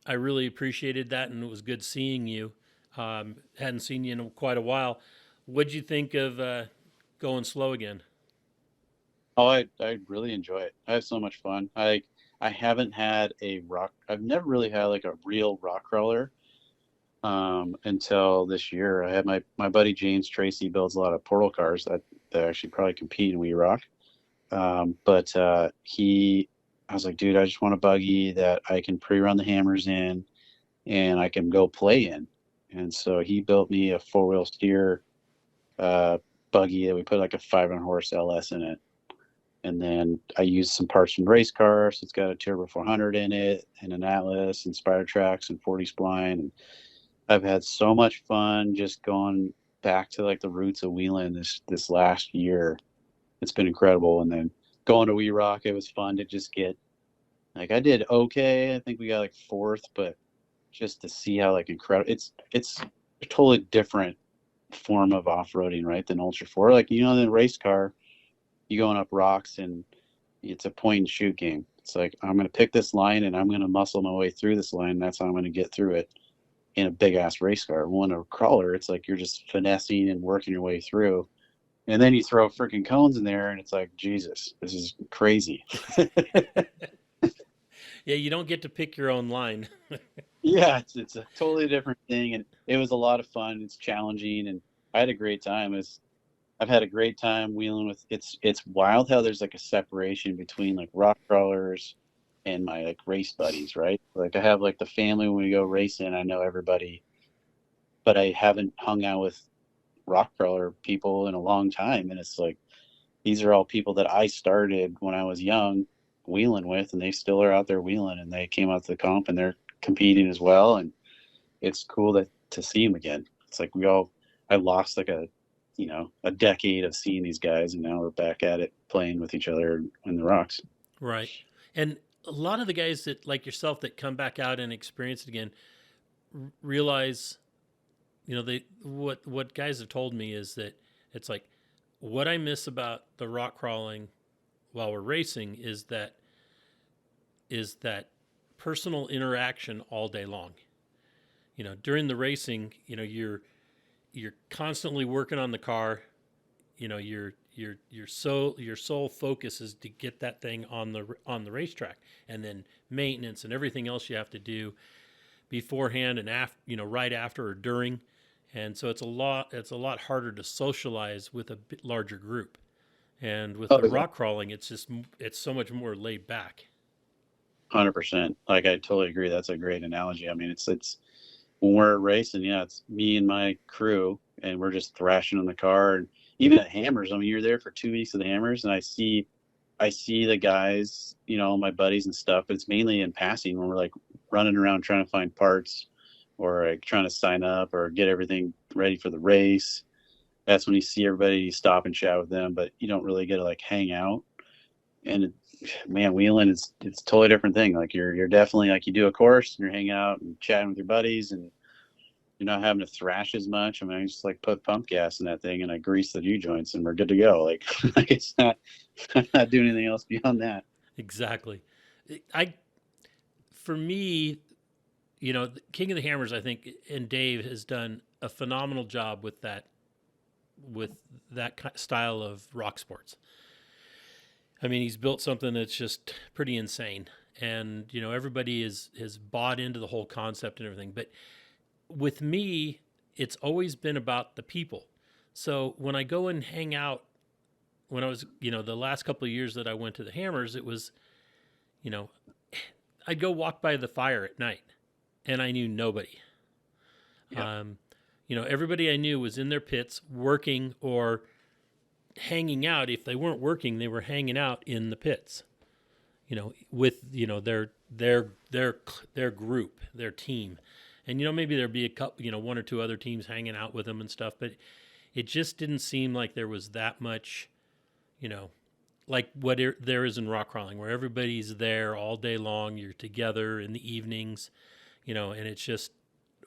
I really appreciated that, and it was good seeing you. Hadn't seen you in quite a while. What'd you think of going slow again? Oh, I really enjoy it. I have so much fun. I haven't had a rock. I've never really had like a real rock crawler until this year. I had my buddy James Tracy builds a lot of portal cars that actually probably compete in We Rock. But I was like, dude, I just want a buggy that I can pre-run the hammers in and I can go play in. And so he built me a four-wheel steer buggy that we put like a 500 horse LS in it. And then I used some parts from race cars. It's got a Turbo 400 in it and an Atlas and Spider Tracks and 40 spline. And I've had so much fun just going back to like the roots of wheeling this last year. It's been incredible. And then going to We Rock, it was fun to just get like I did okay. I think we got like fourth, but just to see how like incredible it's a totally different form of off-roading, right, than Ultra 4. Like, you know, in the race car, you going up rocks and it's a point and shoot game. It's like I'm going to pick this line and I'm going to muscle my way through this line. And that's how I'm going to get through it in a big ass race car. When a crawler, it's like you're just finessing and working your way through. And then you throw freaking cones in there and it's like, Jesus, this is crazy. Yeah, you don't get to pick your own line. Yeah, it's a totally different thing. And it was a lot of fun. It's challenging. And I had a great time. I've had a great time wheeling with it's wild how there's like a separation between like rock crawlers and my like race buddies, right? Like I have like the family when we go racing, I know everybody, but I haven't hung out with rock crawler people in a long time. And it's like these are all people that I started when I was young wheeling with, and they still are out there wheeling, and they came out to the comp and they're competing as well. And it's cool to see them again. It's like I lost like a decade of seeing these guys, and now we're back at it playing with each other in the rocks. Right. And a lot of the guys that like yourself that come back out and experience it again realize, what guys have told me is that it's like what I miss about the rock crawling while we're racing is that personal interaction all day long. During the racing, you're constantly working on the car. Your sole focus is to get that thing on the racetrack, and then maintenance and everything else you have to do beforehand and after, right after or during. And so it's a lot harder to socialize with a bit larger group. And with the rock crawling, it's so much more laid back. 100%. Like I totally agree. That's a great analogy. I mean, it's when we're racing, it's me and my crew, and we're just thrashing in the car. And even at Hammers, I mean, you're there for 2 weeks of the Hammers, and I see the guys, my buddies and stuff. But it's mainly in passing when we're like running around trying to find parts, or like trying to sign up or get everything ready for the race. That's when you see everybody, you stop and chat with them, but you don't really get to like hang out. And man, wheeling it's a totally different thing. Like you're definitely like you do a course and you're hanging out and chatting with your buddies, and you're not having to thrash as much. I mean, I just like put pump gas in that thing and I grease the U-joints and we're good to go. Like, it's not, I'm not doing anything else beyond that. Exactly. For me, King of the Hammers, I think, and Dave has done a phenomenal job with that style of rock sports. I mean, he's built something that's just pretty insane, and everybody has bought into the whole concept and everything. But with me, it's always been about the people. So when I go and hang out, when I was the last couple of years that I went to the Hammers, it was I'd go walk by the fire at night, and I knew nobody. Yeah. Everybody I knew was in their pits working or hanging out. If they weren't working, they were hanging out in the pits, with their group, their team, and maybe there'd be a couple, one or two other teams hanging out with them and stuff. But it just didn't seem like there was that much, like what there is in rock crawling, where everybody's there all day long. You're together in the evenings, and it's just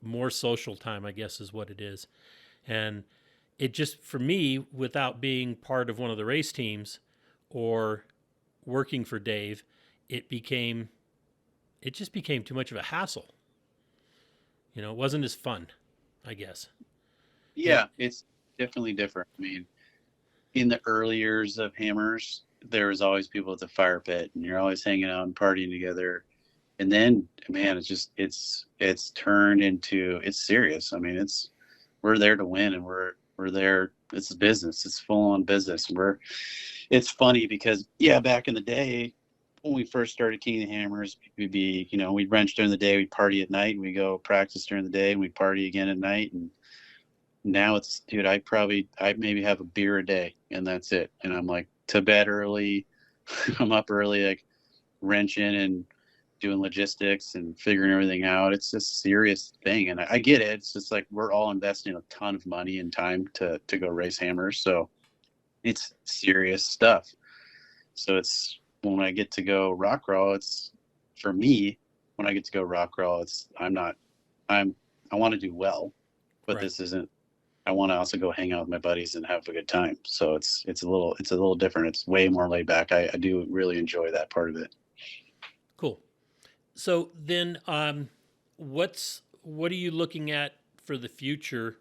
more social time, I guess, is what it is. And it just, for me, without being part of one of the race teams or working for Dave, it just became too much of a hassle. It wasn't as fun, I guess. Yeah, it's definitely different. I mean, in the early years of Hammers, there was always people at the fire pit, and you're always hanging out and partying together. And then, man, it's turned into, it's serious. I mean, we're there to win, and we're there. It's business. It's full on business. It's funny because, back in the day when we first started King of the Hammers, we'd be, we'd wrench during the day, we'd party at night, and we go practice during the day, and we'd party again at night. And now it's, dude, I maybe have a beer a day, and that's it. And I'm like to bed early. I'm up early, like wrenching and doing logistics and figuring everything out. It's a serious thing, and I get it. It's just like we're all investing a ton of money and time to go race Hammers, so it's serious stuff. So it's, when I get to go rock crawl, it's, for me, when I get to go rock crawl, I want to do well, but Right. this isn't. I want to also go hang out with my buddies and have a good time. So it's a little different. It's way more laid back. I do really enjoy that part of it. Cool. So then, what are you looking at for the future,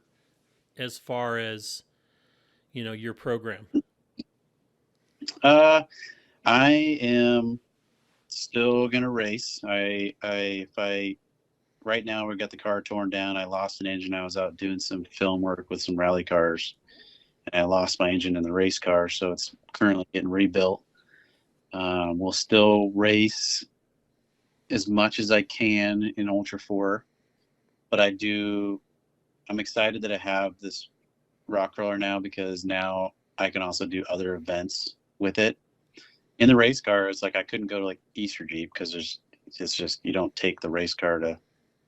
as far as your program? I am still gonna race. Right now we've got the car torn down. I lost an engine. I was out doing some film work with some rally cars, and I lost my engine in the race car, so it's currently getting rebuilt. We'll still race as much as I can in Ultra 4, but I'm excited that I have this rock crawler now, because now I can also do other events with it. In the race car, it's like I couldn't go to like Easter Jeep, because it's just, you don't take the race car to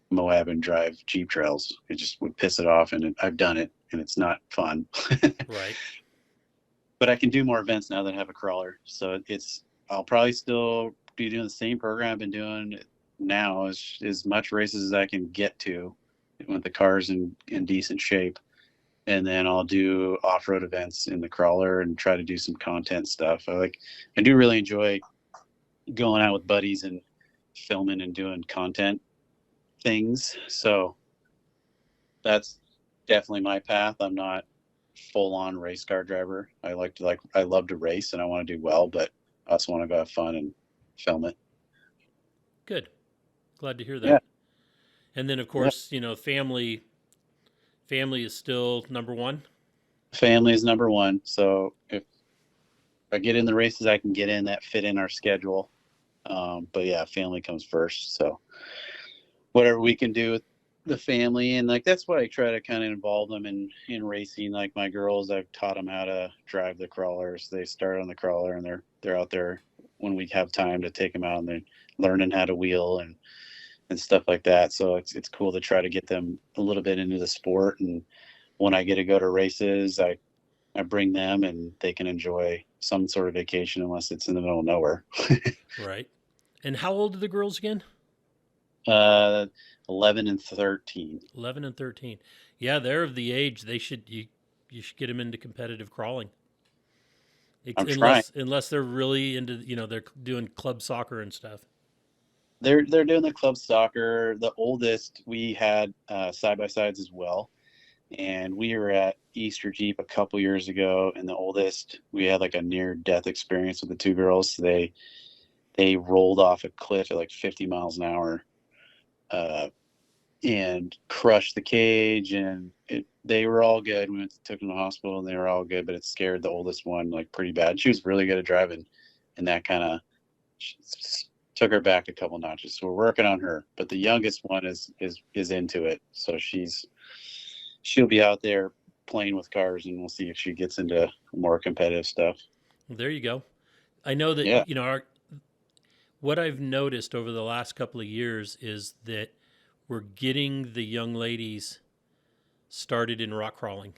Moab and drive Jeep trails. It just would piss it off, and I've done it, and it's not fun. Right. But I can do more events now that I have a crawler. So I'll probably still be doing the same program I've been doing now, as much races as I can get to with the cars in decent shape. And then I'll do off-road events in the crawler and try to do some content stuff. I do really enjoy going out with buddies and filming and doing content things. So that's definitely my path. I'm not full-on race car driver. I love to race, and I want to do well, but I also want to go have fun and film it. Good. Glad to hear that. Yeah. And then, of course, family is still number one. Family is number one. So if I get in the races I can get in that fit in our schedule, but yeah, family comes first. So whatever we can do with the family, and like that's why I try to kind of involve them in racing. Like my girls, I've taught them how to drive the crawlers. They start on the crawler, and they're out there when we have time to take them out, and they're learning how to wheel and stuff like that. So it's cool to try to get them a little bit into the sport. And when I get to go to races, I bring them, and they can enjoy some sort of vacation, unless it's in the middle of nowhere. Right. And how old are the girls again? 11 and 13. 11 and 13. Yeah, they're of the age you should get them into competitive crawling. Unless they're really into, they're doing club soccer and stuff. They're doing the club soccer. The oldest, we had side by sides as well. And we were at Easter Jeep a couple years ago, and the oldest, we had like a near death experience with the two girls. They rolled off a cliff at like 50 miles an hour, and crushed the cage, and they were all good. We took them to the hospital, and they were all good, but it scared the oldest one like pretty bad. She was really good at driving, and that kind of took her back a couple notches. So we're working on her, but the youngest one is into it. So she'll be out there playing with cars, and we'll see if she gets into more competitive stuff. Well, there you go. I know that, Yeah. What I've noticed over the last couple of years is that we're getting the young ladies started in rock crawling,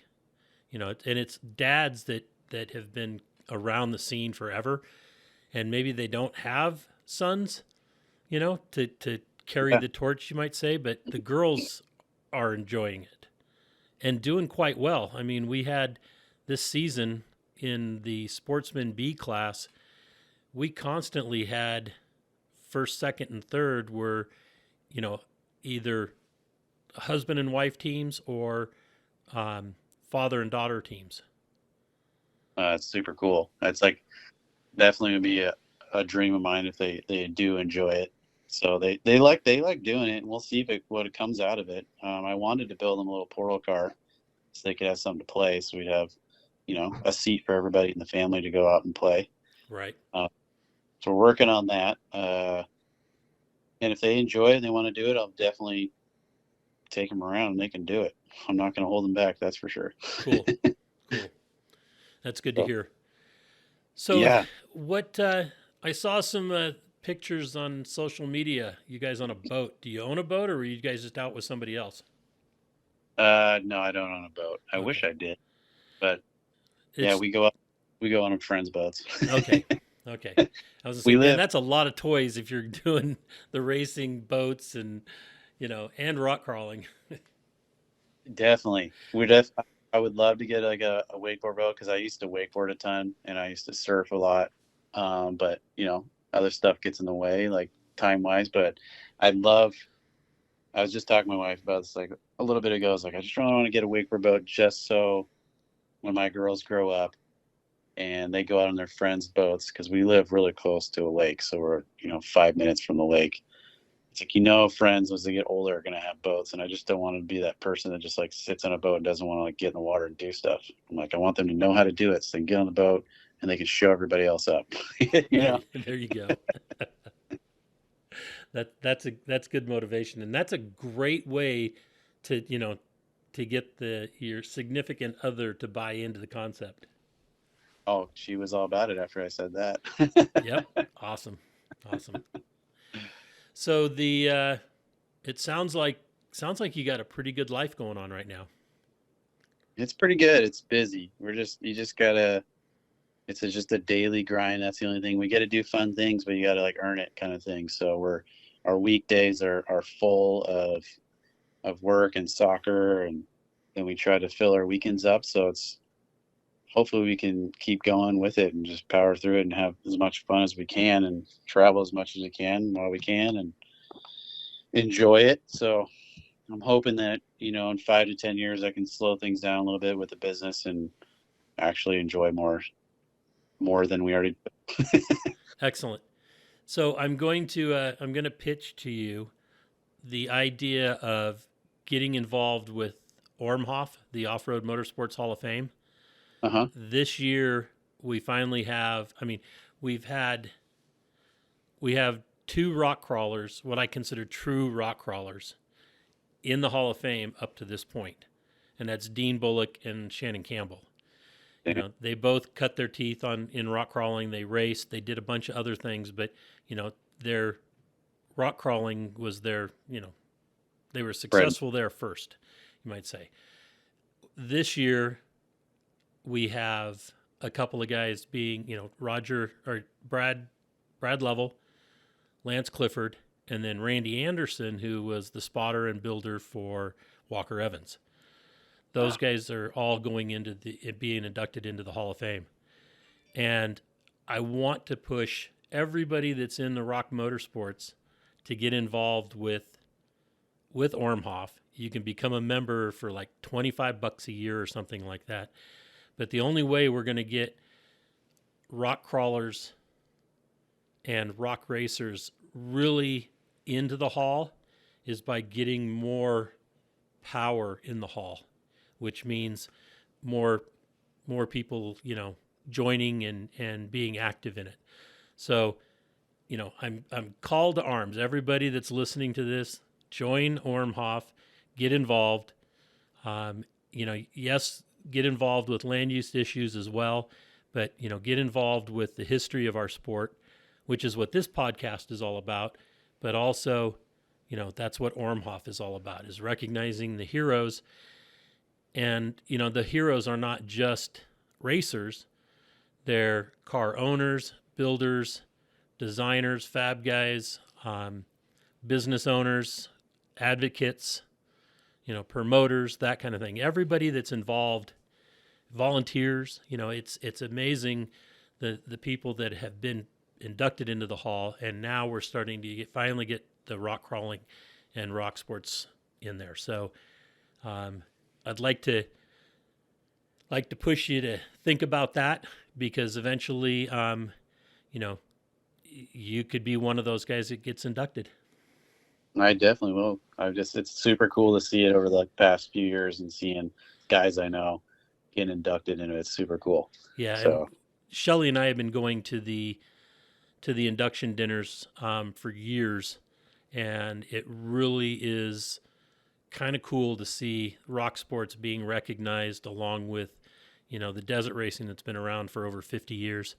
and it's dads that have been around the scene forever, and maybe they don't have sons, to carry the torch, you might say, but the girls are enjoying it and doing quite well. I mean, we had this season in the Sportsman B class, we constantly had first, second, and third were, either husband and wife teams or father and daughter teams. It's super cool. That's like definitely would be a dream of mine if they do enjoy it. So they like doing it, and we'll see what it comes out of it. I wanted to build them a little portal car so they could have something to play. So we'd have, a seat for everybody in the family to go out and play. Right. So we're working on that. And if they enjoy it and they want to do it, I'll definitely take them around and they can do it. I'm not going to hold them back. That's for sure. Cool. That's good to hear. So yeah. What, I saw some pictures on social media, you guys on a boat. Do you own a boat, or were you guys just out with somebody else? No, I don't own a boat. I wish I did, but we go on friends' boats. Okay. I was saying, man, that's a lot of toys if you're doing the racing boats and, and rock crawling. Definitely. I would love to get like a wakeboard boat, because I used to wakeboard a ton and I used to surf a lot. But other stuff gets in the way, like time wise. But I was just talking to my wife about this like a little bit ago. I was like, I just really want to get a wakeboard boat, just so when my girls grow up and they go out on their friends' boats, because we live really close to a lake. So we're, 5 minutes from the lake. It's like, friends as they get older are going to have boats. And I just don't want to be that person that just like sits on a boat and doesn't want to like get in the water and do stuff. I'm like, I want them to know how to do it so they can get on the boat and they can show everybody else up. There you go. That's good motivation. And that's a great way to, to get your significant other to buy into the concept. Oh, she was all about it after I said that. Yep. Awesome. So it sounds like you got a pretty good life going on right now. It's pretty good. It's busy. You just gotta, it's just a daily grind. That's the only thing. We got to do fun things, but you got to like earn it kind of thing. So our weekdays are full of work and soccer, and then we try to fill our weekends up. So hopefully we can keep going with it and just power through it and have as much fun as we can and travel as much as we can while we can and enjoy it. So I'm hoping that, in 5 to 10 years, I can slow things down a little bit with the business and actually enjoy more than we already do. Excellent. So I'm going to pitch to you the idea of getting involved with Ormhoff, the Off-Road Motorsports Hall of Fame. Uh-huh. This year we finally have, we have 2 rock crawlers, what I consider true rock crawlers, in the Hall of Fame up to this point. And that's Dean Bullock and Shannon Campbell. They both cut their teeth in rock crawling. They raced, they did a bunch of other things, but their rock crawling was they were successful there first, you might say. This year we have a couple of guys being, Brad Lovell, Lance Clifford, and then Randy Anderson, who was the spotter and builder for Walker Evans. Those guys are all going into being inducted into the Hall of Fame. And I want to push everybody that's in the rock motorsports to get involved with Ormhoff, you can become a member for like $25 a year or something like that. But the only way we're going to get rock crawlers and rock racers really into the hall is by getting more power in the hall, which means more people, joining and being active in it. So, I'm called to arms. Everybody that's listening to this, join Ormhoff, get involved. Yes, get involved with land use issues as well, but get involved with the history of our sport, which is what this podcast is all about. But also, that's what Ormhoff is all about, is recognizing the heroes. And, the heroes are not just racers. They're car owners, builders, designers, fab guys, business owners, advocates, promoters, that kind of thing. Everybody that's involved, volunteers, it's amazing the people that have been inducted into the hall, and now we're starting to finally get the rock crawling and rock sports in there. So I'd like to push you to think about that, because eventually, you could be one of those guys that gets inducted. I definitely will. It's super cool to see it over the past few years and seeing guys I know getting inducted into it. It's super cool. Yeah. So Shelly and I have been going to the induction dinners for years, and it really is kind of cool to see rock sports being recognized along with, the desert racing that's been around for over 50 years.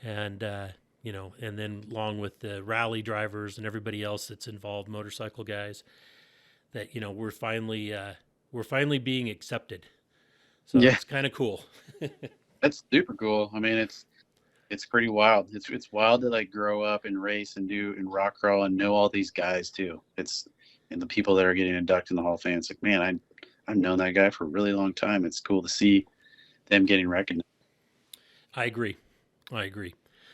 And, and then along with the rally drivers and everybody else that's involved, motorcycle guys, that, we're finally being accepted. So yeah, it's kind of cool. that's super cool. I mean, it's pretty wild. It's wild to like grow up and race and do and rock crawl and know all these guys too. And the people that are getting inducted in the Hall of Fame. It's like, man, I've known that guy for a really long time. It's cool to see them getting recognized. I agree.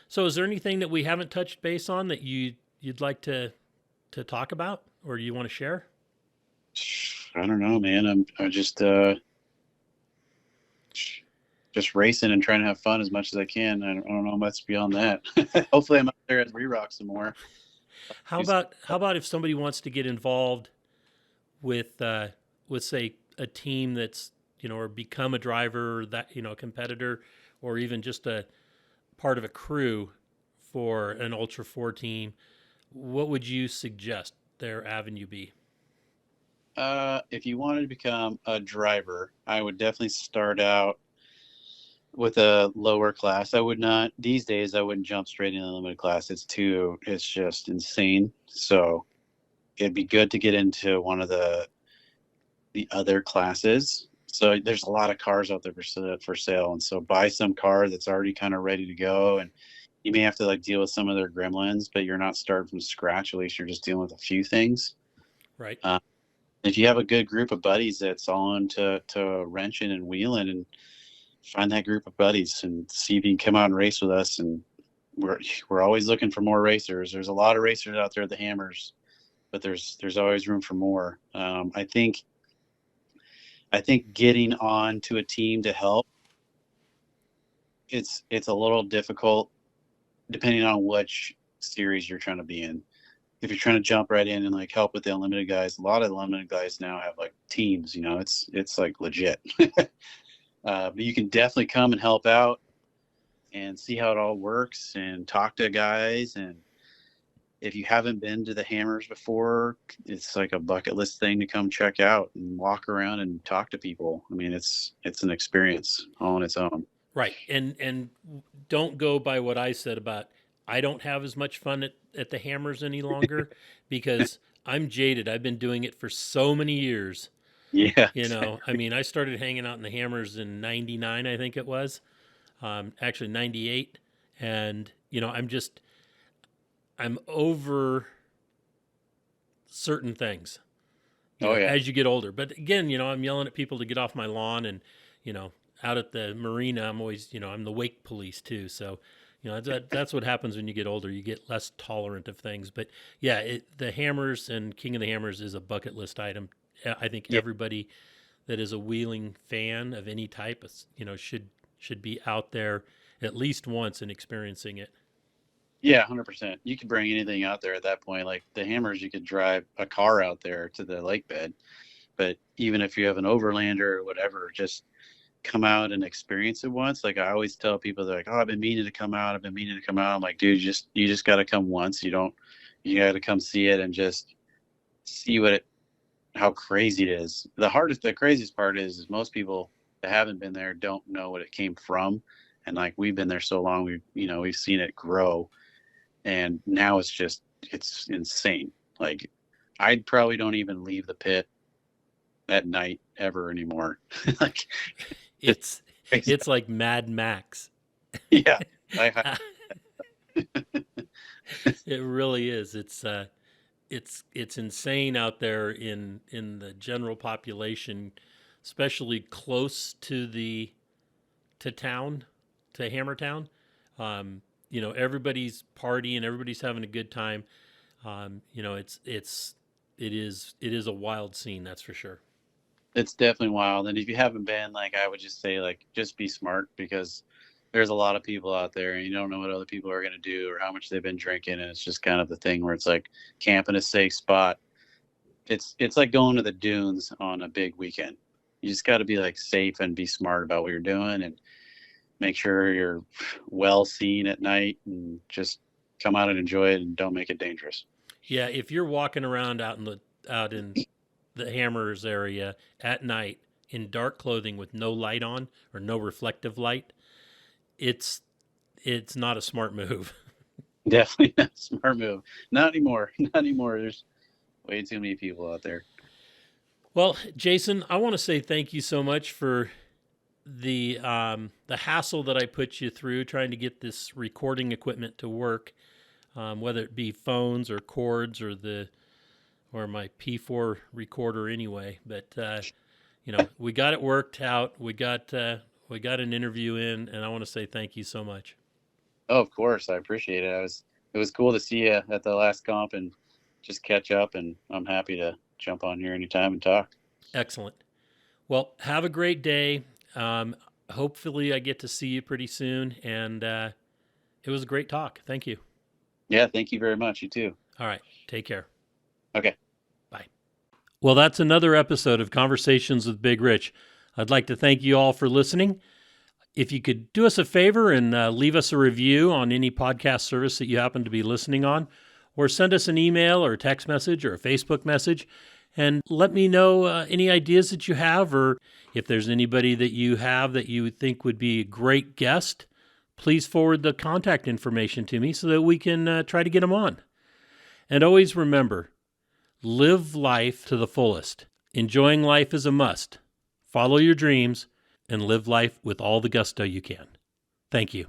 So is there anything that we haven't touched base on that you'd like to talk about, or you want to share? I don't know, man. I'm just racing and trying to have fun as much as I can. I don't know much beyond that. Hopefully I'm out there at Re-Rock some more. How about if somebody wants to get involved with say a team that's, or become a driver, or that, a competitor, or even just a part of a crew for an Ultra 4 team, what would you suggest their avenue be? If you wanted to become a driver, I would definitely start out with a lower class. These days I wouldn't jump straight into the limited class. It's just insane. So it'd be good to get into one of the other classes. So there's a lot of cars out there for sale. And so buy some car that's already kind of ready to go. And you may have to like deal with some of their gremlins, but you're not starting from scratch. At least you're just dealing with a few things. Right. If you have a good group of buddies that's all into wrenching and wheeling, and find that group of buddies and see if you can come out and race with us. And we're always looking for more racers. There's a lot of racers out there at the Hammers, but there's always room for more. I think getting on to a team to help, it's a little difficult depending on which series you're trying to be in. If you're trying to jump right in and like help with the unlimited guys, a lot of the unlimited guys now have like teams, it's like legit. But you can definitely come and help out and see how it all works and talk to guys. And if you haven't been to the Hammers before, it's like a bucket list thing to come check out and walk around and talk to people. I mean, it's an experience all on its own. Right. And don't go by what I said about, I don't have as much fun at the Hammers any longer because I'm jaded. I've been doing it for so many years. Yeah. I mean, I started hanging out in the Hammers in 99, I think it was, actually 98. And, I'm over certain things as you get older. But again, I'm yelling at people to get off my lawn, and, out at the marina, I'm always, I'm the wake police too. So, that's what happens when you get older. You get less tolerant of things. But yeah, the Hammers and King of the Hammers is a bucket list item I think Yeah. everybody that is a wheeling fan of any type, should be out there at least once and experiencing it. Yeah, 100%. You could bring anything out there at that point. Like the hammers, you could drive a car out there to the lake bed. But even if you have an overlander or whatever, just come out and experience it once. Like I always tell people, they're like, "Oh, I've been meaning to come out. I've been meaning to come out." I'm like, "Dude, you just got to come once. You got to come see it and just see how crazy it is." The craziest part is most people that haven't been there don't know what it came from. And like we've been there so long, we've seen it grow, and now it's insane. Like I probably don't even leave the pit at night ever anymore. Like It's like Mad Max. yeah, It really is. It's insane out there in the general population, especially close to town, to Hammertown. Everybody's partying, everybody's having a good time. It is a wild scene, that's for sure. it's definitely wild. And if you haven't been, like, I would just say, like, just be smart, because there's a lot of people out there and you don't know what other people are going to do or how much they've been drinking. And it's just kind of the thing where it's like camp in a safe spot. It's like going to the dunes on a big weekend. You just got to be like safe and be smart about what you're doing and make sure you're well seen at night, and just come out and enjoy it and don't make it dangerous. Yeah, if you're walking around out in the Hammers area at night in dark clothing with no light on or no reflective light, it's not a smart move. Definitely not a smart move. Not anymore. Not anymore. There's way too many people out there. Well, Jason, I want to say thank you so much for the hassle that I put you through trying to get this recording equipment to work, whether it be phones or cords or my P4 recorder anyway. But we got it worked out. We got an interview in, and I want to say thank you so much. Oh, of course. I appreciate it. It was cool to see you at the last comp and just catch up, and I'm happy to jump on here anytime and talk. Excellent. Well, have a great day. Hopefully I get to see you pretty soon, and it was a great talk. Thank you. Yeah, thank you very much. You too. All right. Take care. Okay. Bye. Well, that's another episode of Conversations with Big Rich. I'd like to thank you all for listening. If you could do us a favor and leave us a review on any podcast service that you happen to be listening on, or send us an email or a text message or a Facebook message, and let me know any ideas that you have, or if there's anybody that you have that you think would be a great guest, please forward the contact information to me so that we can try to get them on. And always remember, live life to the fullest. Enjoying life is a must. Follow your dreams and live life with all the gusto you can. Thank you.